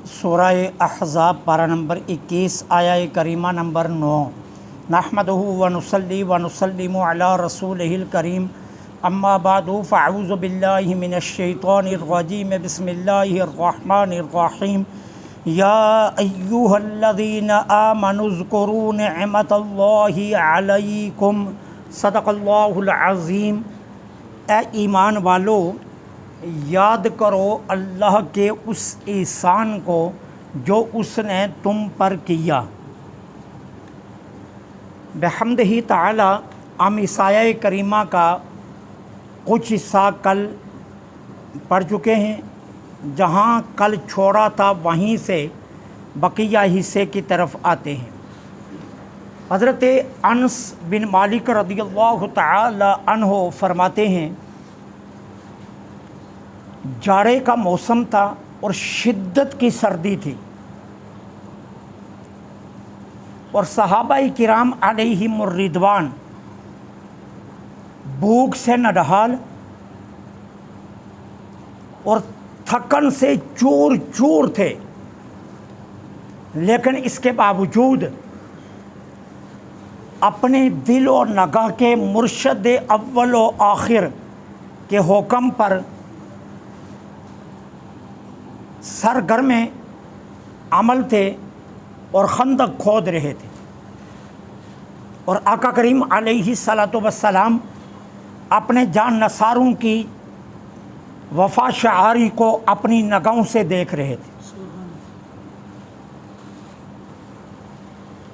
सूरह अहज़ाब पारा नंबर 21 आया करीमा नंबर 9। नहमदुहु व नुसल्ली व नुसल्लिमु अला रसूलिहिल करीम अम्मा बादु फ़अऊज़ु बिल्लाहि मिनश शैतानिर रजीम बिस्मिल्लाहिर रहमानिर रहीम। या अय्युहल्लज़ीना आमनुज़्कुरू निअमतल्लाहि अलैकुम सदक़ल्लाहुल अज़ीम। ए ईमान वालो, याद करो अल्लाह के उस एहसान को जो उसने तुम पर किया। बिहम्दिही ताला हम इस आया करीमा का कुछ हिस्सा कल पढ़ चुके हैं। जहाँ कल छोड़ा था वहीं से बकिया हिस्से की तरफ आते हैं। हज़रत अनस बिन मालिक रज़ियल्लाहु ताला अन्हो फरमाते हैं, जाड़े का मौसम था और शिद्दत की सर्दी थी और सहाबाई किराम अलैहिमुर रिदवान भूख से नडहाल और थकन से चूर चूर थे, लेकिन इसके बावजूद अपने दिल और नगाह के मुर्शद अव्वल व आखिर के हुक्म पर सरगर्म अमल थे और खंदक खोद रहे थे। और आका करीम अलैहिस्सलातु वस्सलाम अपने जान नसारों की वफा शआरी को अपनी नगाहों से देख रहे थे।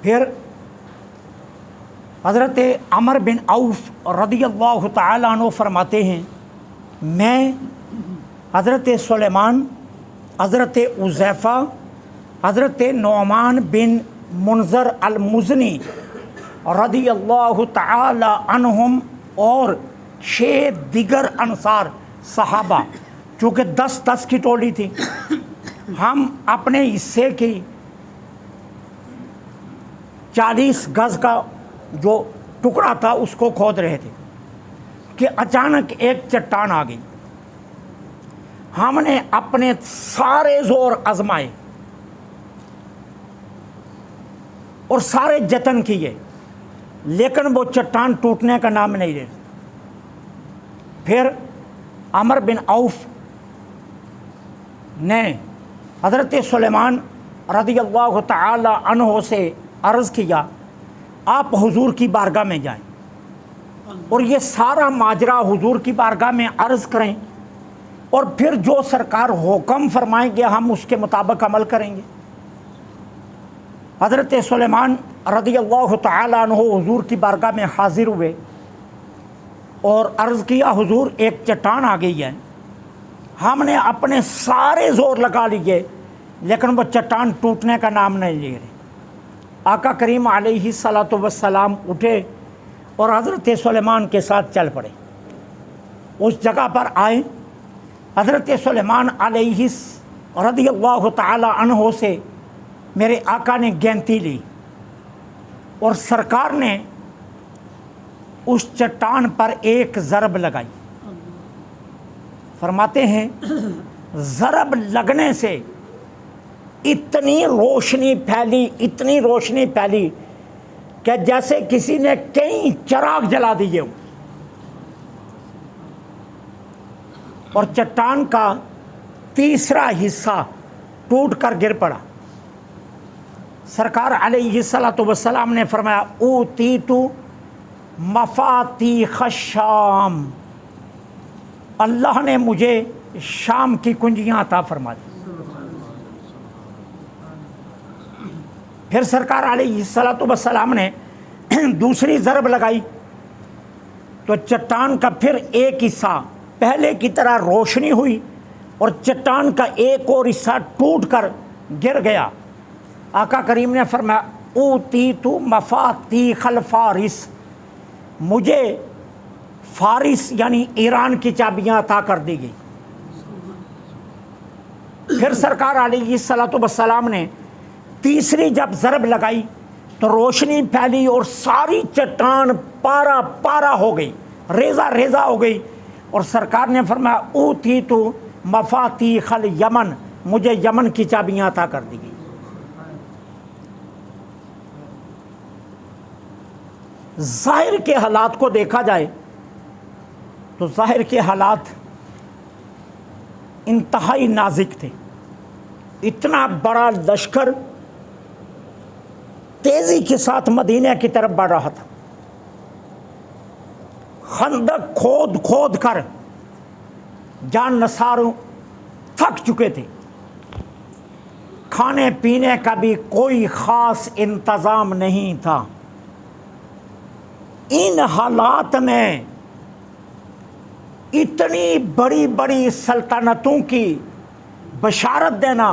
फिर हज़रत अमर बिन औफ रज़ियल्लाहु ताला अन्हु फरमाते हैं, मैं हज़रत सुलेमान, हज़रत उज़ैफ़ा, हज़रत नौमान बिन मुनज़र अल-मुज़नी रज़ियल्लाहु ताला अन्हुम और 6 दिगर अंसार सहाबा, चूँकि 10-10 की टोली थी, हम अपने हिस्से की 40 गज़ का जो टुकड़ा था उसको खोद रहे थे कि अचानक एक चट्टान आ गई। हमने अपने सारे जोर आजमाए और सारे जतन किए, लेकिन वो चट्टान टूटने का नाम नहीं ले। फिर अमर बिन औफ ने हज़रत सुलेमान रज़ियल्लाहु ताला अन्हु से अर्ज़ किया, आप हुजूर की बारगाह में जाएं और ये सारा माजरा हुजूर की बारगाह में अर्ज़ करें और फिर जो सरकार हुक्म फरमाएंगे हम उसके मुताबिक अमल करेंगे। हज़रत सुलेमान रज़ियल्लाहु ताला अन्हु हुजूर की बारगाह में हाजिर हुए और अर्ज़ किया, हुजूर एक चट्टान आ गई है। हमने अपने सारे ज़ोर लगा लिए, लेकिन वह चट्टान टूटने का नाम नहीं ले रही। आका करीम अलैहिस्सलातु वस्सलाम उठे और हज़रत सुलेमान के साथ चल पड़े। उस जगह पर आए, हज़रत सुलेमान अलैहिस रज़ियल्लाहु ताला अन्हु से मेरे आका ने गेंती ली और सरकार ने उस चट्टान पर एक ज़रब लगाई। फरमाते हैं, ज़रब लगने से इतनी रोशनी फैली, इतनी रोशनी फैली कि जैसे किसी ने कई चिराग जला दिए हों और चट्टान का तीसरा हिस्सा टूट कर गिर पड़ा। सरकार अलैहिस्सलातु वस्सलाम ने फरमाया, ऊतीतु मफातीह शाम, अल्लाह ने मुझे शाम की कुंजियाँ अता फरमा दी। फिर सरकार अलैहिस्सलातु वस्सलाम ने दूसरी ज़रब लगाई तो चट्टान का फिर एक हिस्सा पहले की तरह रोशनी हुई और चट्टान का एक और हिस्सा टूट कर गिर गया। आका करीम ने फरमाया, ऊतीतु मफातीहल फारिस, मुझे फारिस यानी ईरान की चाबियाँ अता कर दी गई। फिर सरकार अलैहिस्सलातु वस्सलाम ने तीसरी जब ज़रब लगाई तो रोशनी फैली और सारी चट्टान पारा पारा हो गई, रेज़ा रेज़ा हो गई। और सरकार ने फरमाया, ऊतीतु मफातीहल यमन, मुझे यमन की चाबियां अता कर दी गई। ज़ाहिर के हालात को देखा जाए तो ज़ाहिर के हालात इंतहाई नाजुक थे। इतना बड़ा लश्कर तेजी के साथ मदीने की तरफ बढ़ रहा था। खंदक खोद खोद कर जान नसारों थक चुके थे। खाने पीने का भी कोई ख़ास इंतज़ाम नहीं था। इन हालात में इतनी बड़ी बड़ी सल्तनतों की बशारत देना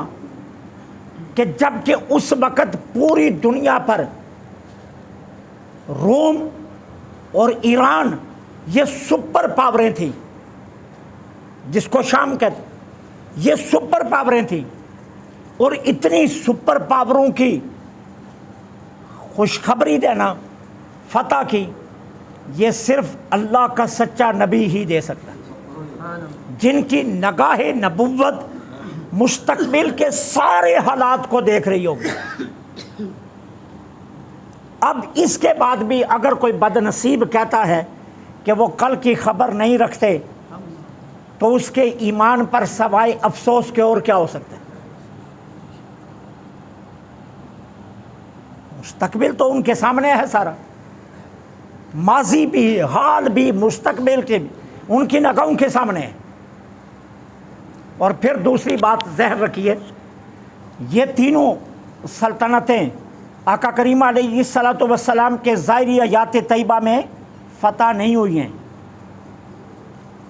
कि जबकि उस वक़्त पूरी दुनिया पर रोम और ईरान ये सुपर पावरें थी, जिसको शाम कहते, ये सुपर पावरें थी। और इतनी सुपर पावरों की खुशखबरी देना फतह की, ये सिर्फ अल्लाह का सच्चा नबी ही दे सकता है, जिनकी नगाहे नबुव्वत मुस्तकबिल के सारे हालात को देख रही होगी। अब इसके बाद भी अगर कोई बदनसीब कहता है कि वो कल की खबर नहीं रखते, तो उसके ईमान पर सवाए अफसोस के और क्या हो सकता है। मुस्तकबिल तो उनके सामने है सारा, माजी भी, हाल भी, मुस्तकबिल के भी उनकी नगाहों के सामने है। और फिर दूसरी बात ज़हन रखिए, ये तीनों सल्तनतें आका करीम अलैहिस्सलातु वस्सलाम के ज़ाहिरी हयात तैयबा में फ़तह नहीं हुई हैं।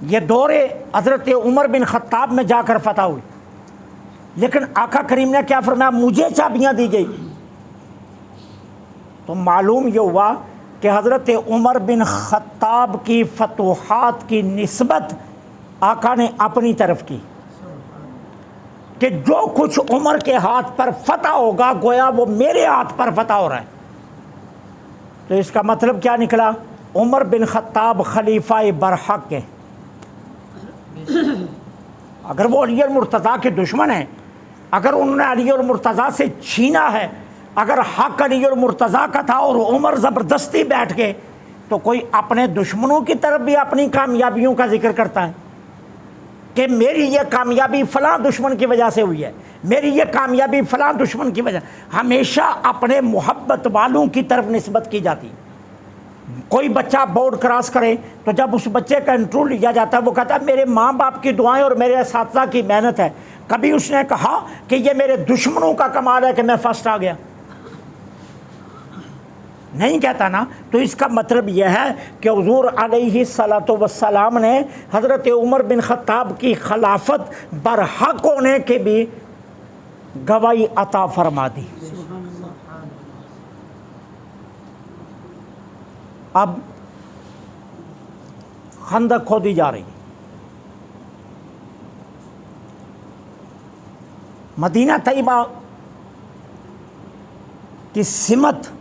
ये दौरे हज़रत उमर बिन ख़त्ताब में जाकर फ़तह हुई। लेकिन आका करीम ने क्या फरमाया, मुझे चाबियाँ दी गई। तो मालूम ये हुआ कि हज़रत उमर बिन ख़त्ताब की फतूहात की निस्बत आका ने अपनी तरफ की, कि जो कुछ उमर के हाथ पर फतह होगा गोया वो मेरे हाथ पर फतह हो रहा है। तो इसका मतलब क्या निकला, उमर बिन ख़त्ताब खलीफा बरहक है। अगर वो अली और मुर्तज़ा के दुश्मन हैं, अगर उन्होंने अली और मुर्तज़ा से छीना है, अगर हक अली और मुर्तज़ा का था और उमर ज़बरदस्ती बैठ गए, तो कोई अपने दुश्मनों की तरफ भी अपनी कामयाबियों का जिक्र करता है कि मेरी ये कामयाबी फ़लाँ दुश्मन की वजह से हुई है, मेरी ये कामयाबी फ़लाँ दुश्मन की वजह। हमेशा अपने मोहब्बत वालों की तरफ निस्बत की जाती है। कोई बच्चा बोर्ड क्रॉस करे तो जब उस बच्चे का इंटरव्यू लिया जाता है, वो कहता है मेरे माँ बाप की दुआएं और मेरे असातिज़ा की मेहनत है। कभी उसने कहा कि ये मेरे दुश्मनों का कमाल है कि मैं फर्स्ट आ गया? नहीं कहता ना। तो इसका मतलब यह है कि हुज़ूर अलैहिस्सलातु वस्सलाम ने हज़रत उमर बिन ख़त्ताब की खिलाफत बरहक होने के भी गवाही अता फरमा दी। अब खंदक खोदी जा रही है। मदीना तैयबा की सिमत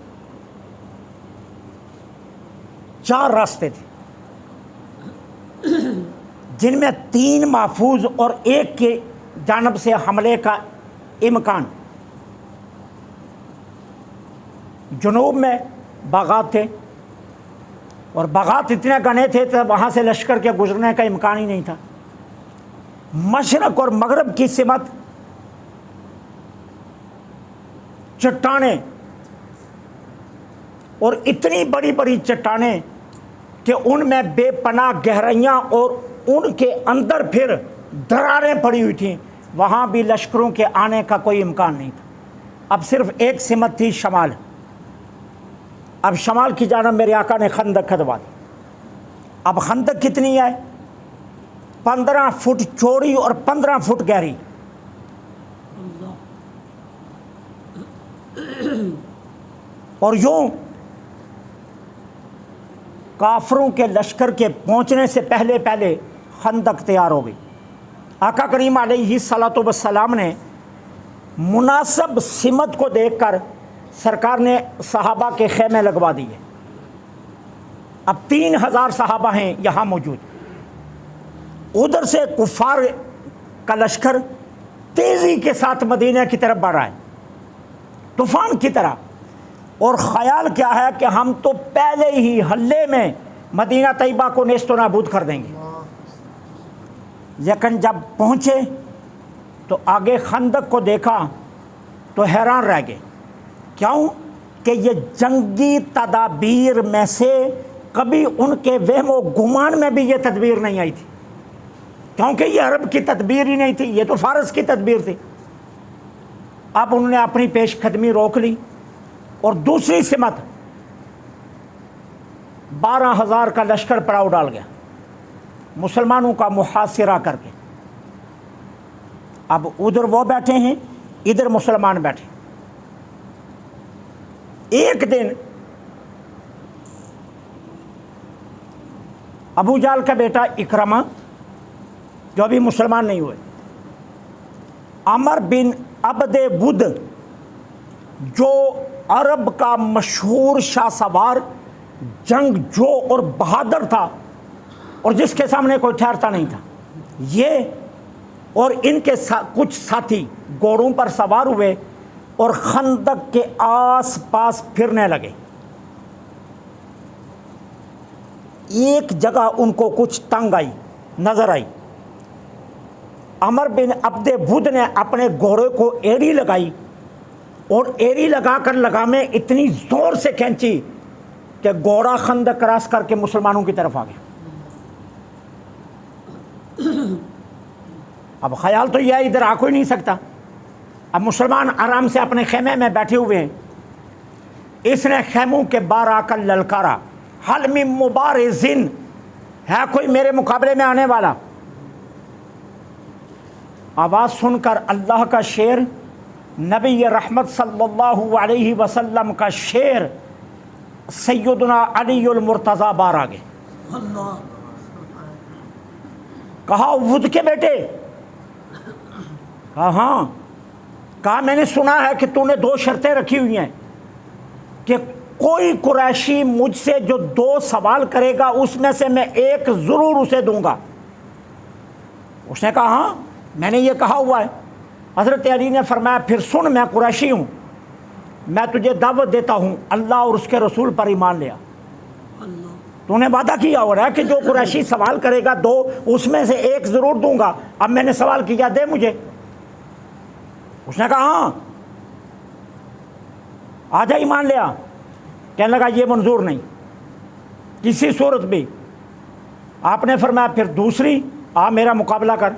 4 रास्ते थे, जिनमें 3 महफूज और 1 के जानब से हमले का इम्कान। जुनूब में बागात थे, और बागात इतने घने थे तो वहाँ से लश्कर के गुजरने का इम्कान ही नहीं था। मशरक़ और मगरब की सिमत चट्टानें, और इतनी बड़ी बड़ी चट्टानें कि उनमें बेपनाह गहराइयाँ और उनके अंदर फिर दरारें पड़ी हुई थीं। वहाँ भी लश्करों के आने का कोई इम्कान नहीं था। अब सिर्फ एक सिमत थी, शमाल। अब शमाल की जानब मेरे आका ने खंदक खदवा दी। अब खंदक कितनी है? 15 फुट चौड़ी और 15 फुट गहरी। और यूं काफरों के लश्कर के पहुंचने से पहले पहले खंदक तैयार हो गई। आका करीम अलैहिस्सलातु वस्सलाम ने मुनासिब सिमत को देखकर सरकार ने सहाबा के खेमे लगवा दिए। अब 3000 सहाबा हैं यहाँ मौजूद। उधर से कुफार का लश्कर तेज़ी के साथ मदीना की तरफ बढ़ रहा है, तूफ़ान की तरह। और ख़याल क्या है कि हम तो पहले ही हल्ले में मदीना तैयबा को नेस्तो नाबूद कर देंगे। लेकिन जब पहुँचे तो आगे खंदक को देखा तो हैरान रह गए। क्यों? कि ये जंगी तदाबीर में से कभी उनके वहमो गुमान में भी ये तदबीर नहीं आई थी, क्योंकि ये अरब की तदबीर ही नहीं थी, ये तो फ़ारस की तदबीर थी। अब उन्होंने अपनी पेशकदमी रोक ली और दूसरी सिमत 12,000 का लश्कर पड़ाव डाल गया मुसलमानों का मुहासिरा करके। अब उधर वो बैठे हैं, इधर मुसलमान बैठे। एक दिन अबू जाल का बेटा इकरमा, जो अभी मुसलमान नहीं हुए, अमर बिन अब्दे बुद, जो अरब का मशहूर शाहसवार, जंगजू और बहादुर था और जिसके सामने कोई ठहरता नहीं था, ये और इनके कुछ साथी घोड़ों पर सवार हुए और खंदक के आस पास फिरने लगे। एक जगह उनको कुछ तंग आई, नजर आई। अमर बिन अब्दे बुद ने अपने घोड़े को एड़ी लगाई और एड़ी लगाकर लगामे इतनी जोर से खींची कि घोड़ा खंदक क्रॉस करके मुसलमानों की तरफ आ गया। अब ख्याल तो यह इधर आ कोई नहीं सकता। अब मुसलमान आराम से अपने खेमे में बैठे हुए हैं। इसने खेमों के बाहर आकर ललकारा, हल मिन मुबारिज़िन, है कोई मेरे मुकाबले में आने वाला? आवाज़ सुनकर अल्लाह का शेर, नबी रहमत सल्लल्लाहु अलैहि वसल्लम का शेर सैयदना अलीउल मुर्तज़ा बाहर आ गए। कहा वुद के बेटे? कहा हाँ। कहा मैंने सुना है कि तूने 2 शर्तें रखी हुई हैं कि कोई कुरैशी मुझसे जो 2 सवाल करेगा उसमें से मैं एक ज़रूर उसे दूंगा। उसने कहा हाँ मैंने ये कहा हुआ है। हज़रत अली ने फरमाया फिर सुन, मैं कुरैशी हूँ, मैं तुझे दावत देता हूँ अल्लाह और उसके रसूल पर ईमान लिया। तूने वादा किया हो रहा है कि जो कुरैशी सवाल करेगा 2 उसमें से एक ज़रूर दूंगा। अब मैंने सवाल किया, दे मुझे। उसने कहा हाँ। आजा ईमान लिया। कहने लगा ये मंजूर नहीं किसी सूरत भी। आपने फरमाया फिर दूसरी, आ मेरा मुकाबला कर।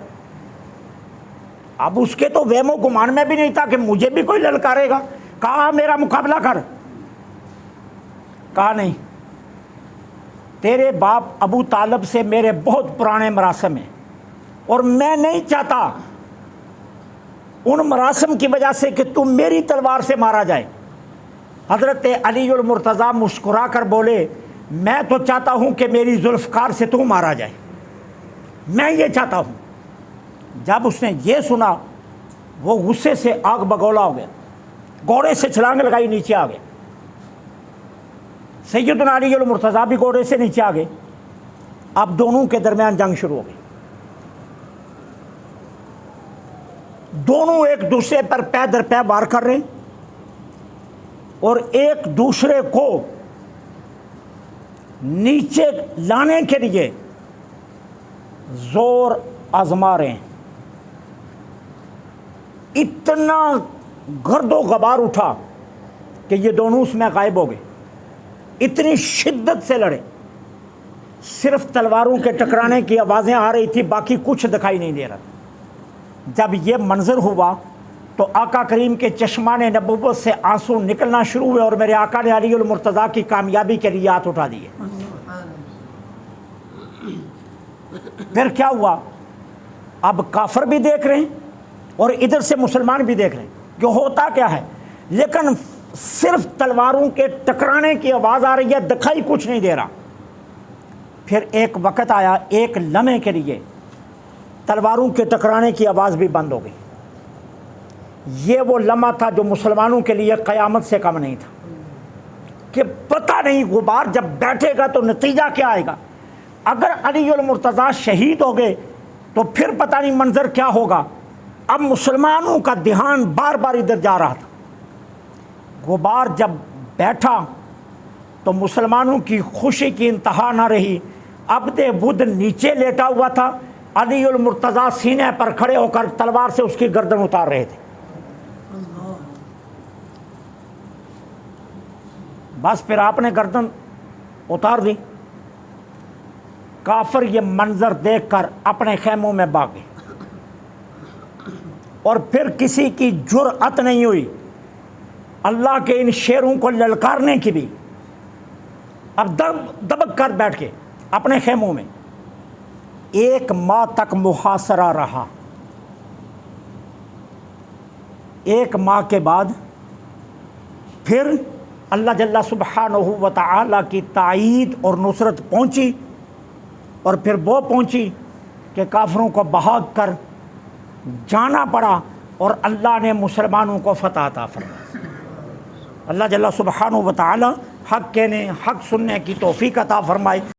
अब उसके तो वहमो गुमान में भी नहीं था कि मुझे भी कोई ललकारेगा। कहा मेरा मुकाबला कर। कहा नहीं, तेरे बाप अबू तालब से मेरे बहुत पुराने मरासम हैं और मैं नहीं चाहता उन मरासम की वजह से कि तुम मेरी तलवार से मारा जाए। हज़रत अलीउल मुर्तज़ा मुस्कुरा कर बोले, मैं तो चाहता हूँ कि मेरी जुल्फ़कार से तू मारा जाए, मैं ये चाहता हूँ। जब उसने ये सुना वो गुस्से से आग बगौला हो गया, घोड़े से छलांग लगाई, नीचे आ गए। सैयदना अलीउल मुर्तज़ा भी घोड़े से नीचे आ गए। अब दोनों के दरमियान जंग शुरू हो गई। दोनों एक दूसरे पर पै दर पै वार कर रहे और एक दूसरे को नीचे लाने के लिए जोर आजमा रहे हैं। इतना गर्दो गबार उठा कि ये दोनों उसमें गायब हो गए। इतनी शिद्दत से लड़े, सिर्फ तलवारों के टकराने की आवाज़ें आ रही थी, बाकी कुछ दिखाई नहीं दे रहा था। जब ये मंजर हुआ तो आका करीम के चश्माने नबुव्वत से आंसू निकलना शुरू हुए और मेरे आका ने अलीउल मुर्तज़ा की कामयाबी के लिए हाथ उठा दिए। फिर क्या हुआ, अब काफिर भी देख रहे हैं और इधर से मुसलमान भी देख रहे हैं कि होता क्या है, लेकिन सिर्फ तलवारों के टकराने की आवाज़ आ रही है, दिखाई कुछ नहीं दे रहा। फिर एक वक़्त आया, एक लम्हे के लिए तलवारों के टकराने की आवाज़ भी बंद हो गई। ये वो लम्हा था जो मुसलमानों के लिए क़यामत से कम नहीं था कि पता नहीं गुबार जब बैठेगा तो नतीजा क्या आएगा। अगर अलीउल मुर्तज़ा शहीद हो गए तो फिर पता नहीं मंजर क्या होगा। अब मुसलमानों का ध्यान बार बार इधर जा रहा था। गुबार जब बैठा तो मुसलमानों की खुशी की इंतहा ना रही। अब्द बुद्ध नीचे लेटा हुआ था, अली उल मुर्तज़ा सीने पर खड़े होकर तलवार से उसकी गर्दन उतार रहे थे। बस फिर आपने गर्दन उतार दी। काफिर ये मंजर देखकर अपने खेमों में भागे और फिर किसी की जुर्अत नहीं हुई अल्लाह के इन शेरों को ललकारने की भी। अब दबक कर बैठ के अपने खेमों में 1 माह तक मुहासरा रहा। 1 माह के बाद फिर अल्लाह जल्ला सुब्हानहू व तआला की ताईद और नुसरत पहुंची और फिर वो पहुंची कि काफिरों को भाग कर जाना पड़ा और अल्लाह ने मुसलमानों को फतह अता फरमाई। अल्लाह जल्ला सुब्हानहू व तआला हक़ कहने हक़ सुनने की तौफीक अता फरमाए।